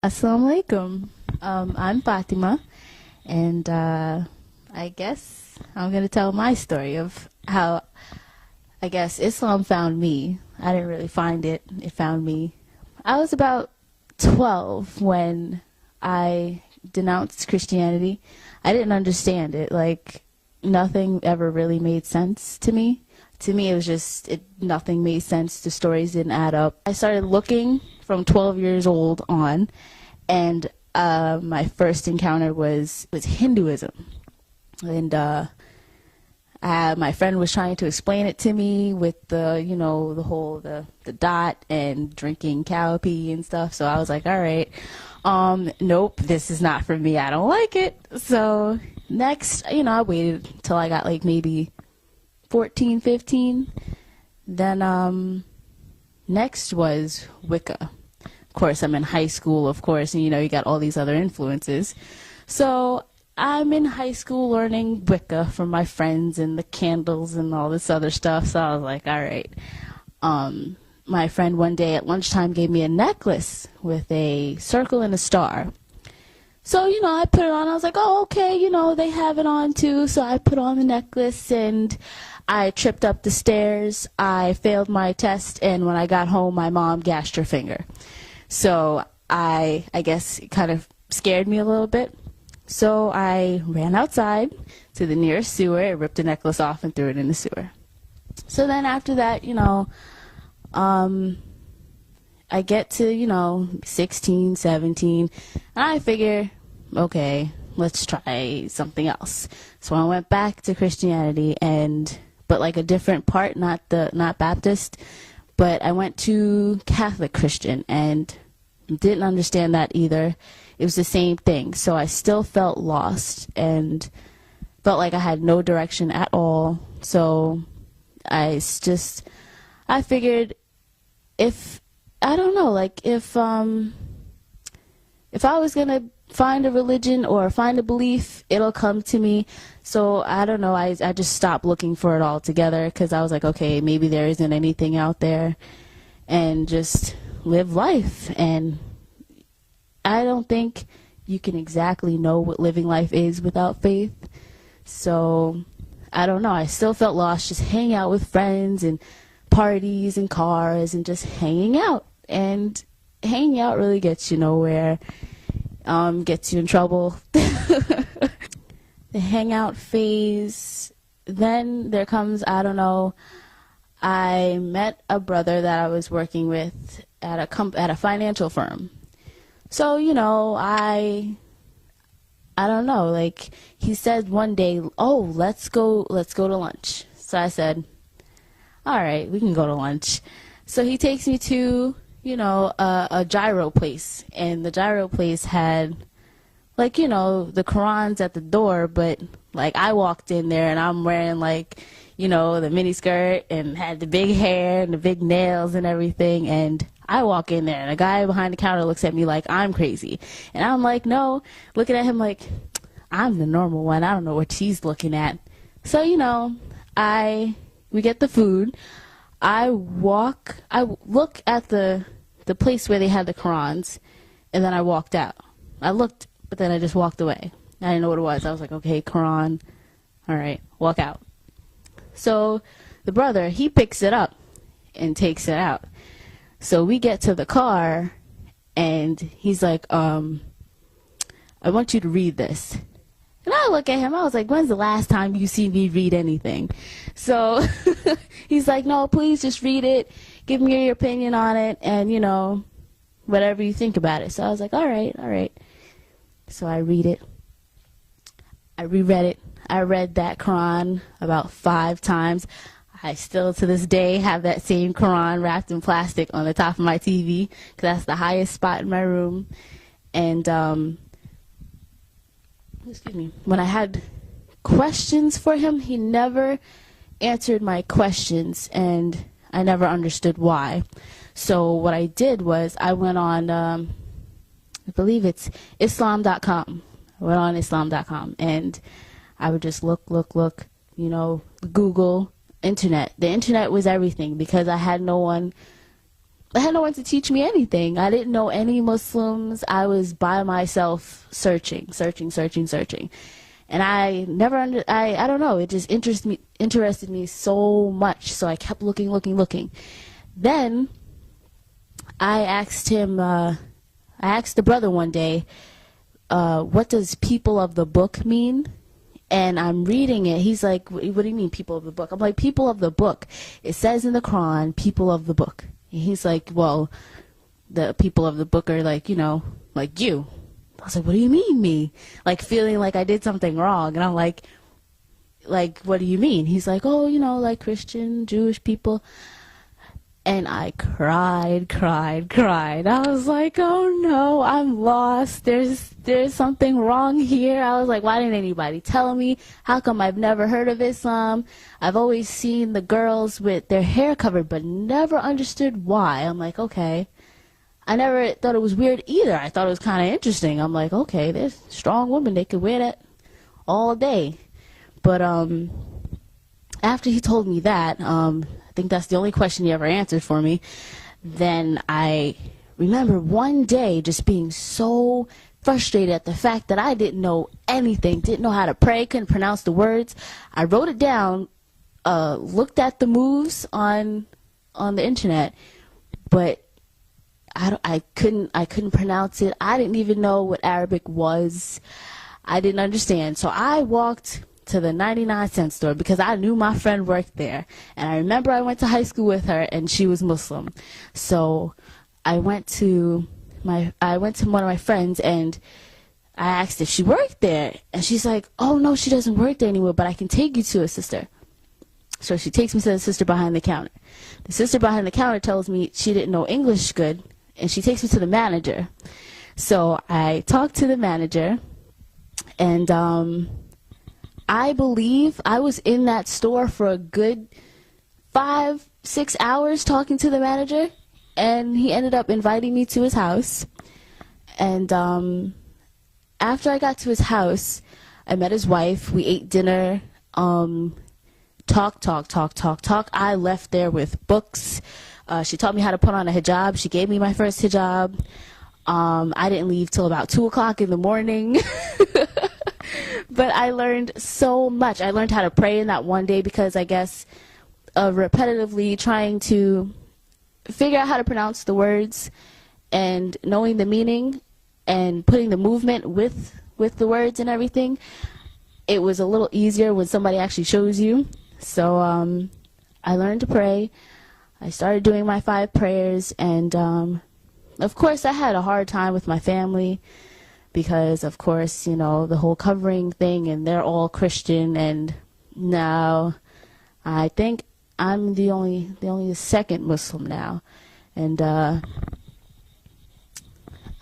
Assalamu alaikum. I'm Fatima, and I guess I'm going to tell my story of how I guess Islam found me. I didn't really find it, it found me. I was about 12 when I denounced Christianity. I didn't understand it. Like, nothing ever really made sense to me. To me, it was just, nothing made sense. The stories didn't add up. I started looking from 12 years old on, and my first encounter was Hinduism. And my friend was trying to explain it to me with the dot and drinking cow pee and stuff. So I was like, all right, nope, this is not for me. I don't like it. So next, I waited till I got like maybe 14, 15. Then next was Wicca. Of course, I'm in high school, of course, and you got all these other influences. So I'm in high school learning Wicca from my friends and the candles and all this other stuff. So I was like, all right. My friend one day at lunchtime gave me a necklace with a circle and a star. So, I put it on. I was like, oh, okay, they have it on too. So I put on the necklace and I tripped up the stairs. I failed my test, and when I got home, my mom gashed her finger. So I guess it kind of scared me a little bit. So I ran outside to the nearest sewer, ripped the necklace off, and threw it in the sewer. So then after that, I get to, 16, 17, and I figure, okay, let's try something else. So I went back to Christianity, but like a different part, not Baptist, but I went to Catholic Christian and didn't understand that either. It was the same thing. So I still felt lost and felt like I had no direction at all. So I figured if I was going to find a religion or find a belief, it'll come to me. So I don't know, I just stopped looking for it altogether because I was like, okay, maybe there isn't anything out there, and just live life. And I don't think you can exactly know what living life is without faith. So I don't know, I still felt lost, just hanging out with friends and parties and cars and just hanging out. And hanging out really gets you nowhere, gets you in trouble. The hangout phase, then there comes, I don't know, I met a brother that I was working with at a financial firm. So, I don't know, like, he said one day, oh, let's go to lunch. So I said, all right, we can go to lunch. So he takes me to, a gyro place, and the gyro place had, like, the Quran's at the door, but, like, I walked in there, and I'm wearing, like, the mini skirt, and had the big hair, and the big nails, and everything, and I walk in there, and a guy behind the counter looks at me like I'm crazy, and I'm like, no, looking at him like, I'm the normal one, I don't know what she's looking at. So, we get the food, I look at the place where they had the Qurans, and then I walked out. I looked, but then I just walked away. I didn't know what it was. I was like, okay, Quran, all right, walk out. So the brother, he picks it up and takes it out. So we get to the car, and he's like, I want you to read this. And I look at him, I was like, when's the last time you see me read anything? So he's like, no, please just read it. Give me your opinion on it, and, whatever you think about it. So I was like, all right. So I read it. I reread it. I read that Quran about 5 times. I still, to this day, have that same Quran wrapped in plastic on the top of my TV, because that's the highest spot in my room. And, when I had questions for him, he never answered my questions, and I never understood why. So what I did was I went on, I believe it's Islam.com. I went on Islam.com, and I would just look, Google, internet. The internet was everything, because I had no one I had no one to teach me anything. I didn't know any Muslims. I was by myself searching. And I never I don't know, it just interested me so much. So I kept looking. Then I asked the brother one day, what does people of the book mean? And I'm reading it. He's like, what do you mean people of the book? I'm like, people of the book. It says in the Quran, people of the book. And he's like, well, the people of the book are like, like you. I was like, what do you mean me? Like feeling like I did something wrong. And I'm like, what do you mean? He's like, oh, like Christian, Jewish people. And I cried. I was like, oh no, I'm lost. There's something wrong here. I was like, why didn't anybody tell me? How come I've never heard of Islam? I've always seen the girls with their hair covered, but never understood why. I'm like, okay. I never thought it was weird either. I thought it was kind of interesting. I'm like, okay, there's strong women. They could wear that all day. But after he told me that, I think that's the only question he ever answered for me. Then I remember one day just being so frustrated at the fact that I didn't know anything, didn't know how to pray, couldn't pronounce the words. I wrote it down, looked at the moves on the internet, but I couldn't pronounce it. I didn't even know what Arabic was. I didn't understand. So I walked to the 99-cent store because I knew my friend worked there. And I remember I went to high school with her and she was Muslim. So I went to one of my friends and I asked if she worked there. And she's like, oh no, she doesn't work there anymore, but I can take you to a sister. So she takes me to the sister behind the counter. The sister behind the counter tells me she didn't know English good, and she takes me to the manager. So I talked to the manager, and I believe I was in that store for a good 5-6 hours talking to the manager, and he ended up inviting me to his house. And after I got to his house, I met his wife. We ate dinner. Talk. I left there with books. She taught me how to put on a hijab. She gave me my first hijab. I didn't leave till about 2 o'clock in the morning. But I learned so much. I learned how to pray in that one day because I guess repetitively trying to figure out how to pronounce the words and knowing the meaning and putting the movement with the words and everything, it was a little easier when somebody actually shows you. So I learned to pray. I started doing my 5 prayers, and of course I had a hard time with my family because, of course, the whole covering thing, and they're all Christian, and now I think I'm the only second Muslim now, and I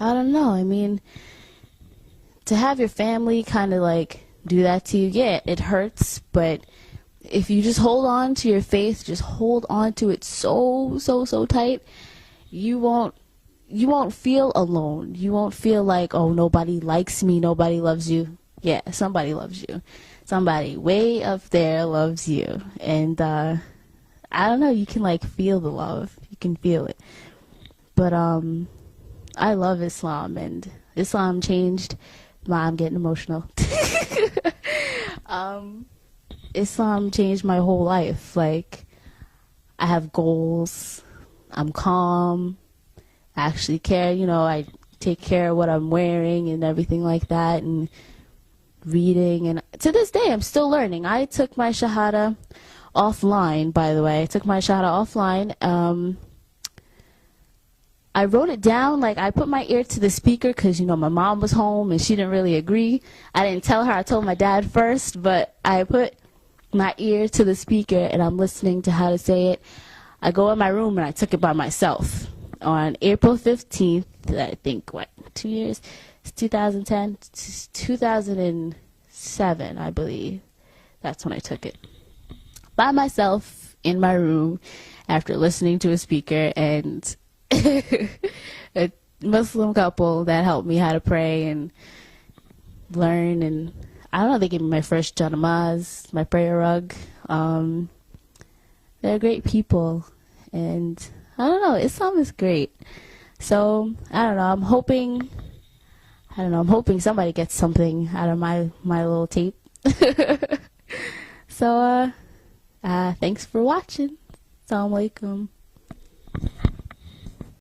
don't know. I mean, to have your family kind of like do that to you, yeah, it hurts, but if you just hold on to your faith, just hold on to it so tight, you won't feel alone. You won't feel like, oh, nobody likes me, nobody loves you. Yeah, somebody loves you. Somebody way up there loves you. And I don't know, you can like feel the love. You can feel it. But I love Islam, and Islam changed I'm getting emotional. Islam changed my whole life. Like, I have goals. I'm calm. I actually care. I take care of what I'm wearing and everything like that, and reading. And to this day, I'm still learning. I took my Shahada offline, by the way. I took my Shahada offline. I wrote it down, like I put my ear to the speaker because, my mom was home and she didn't really agree. I didn't tell her, I told my dad first, but I put my ear to the speaker and I'm listening to how to say it. I go in my room and I took it by myself. On April 15th, I think, 2 years? It's 2010? 2007, I believe. That's when I took it. By myself in my room after listening to a speaker and a Muslim couple that helped me how to pray and learn, and I don't know, they gave me my first janamaz, my prayer rug. They're great people, and I don't know. Islam is great. So I don't know. I'm hoping somebody gets something out of my little tape. So thanks for watching. Assalamu alaikum.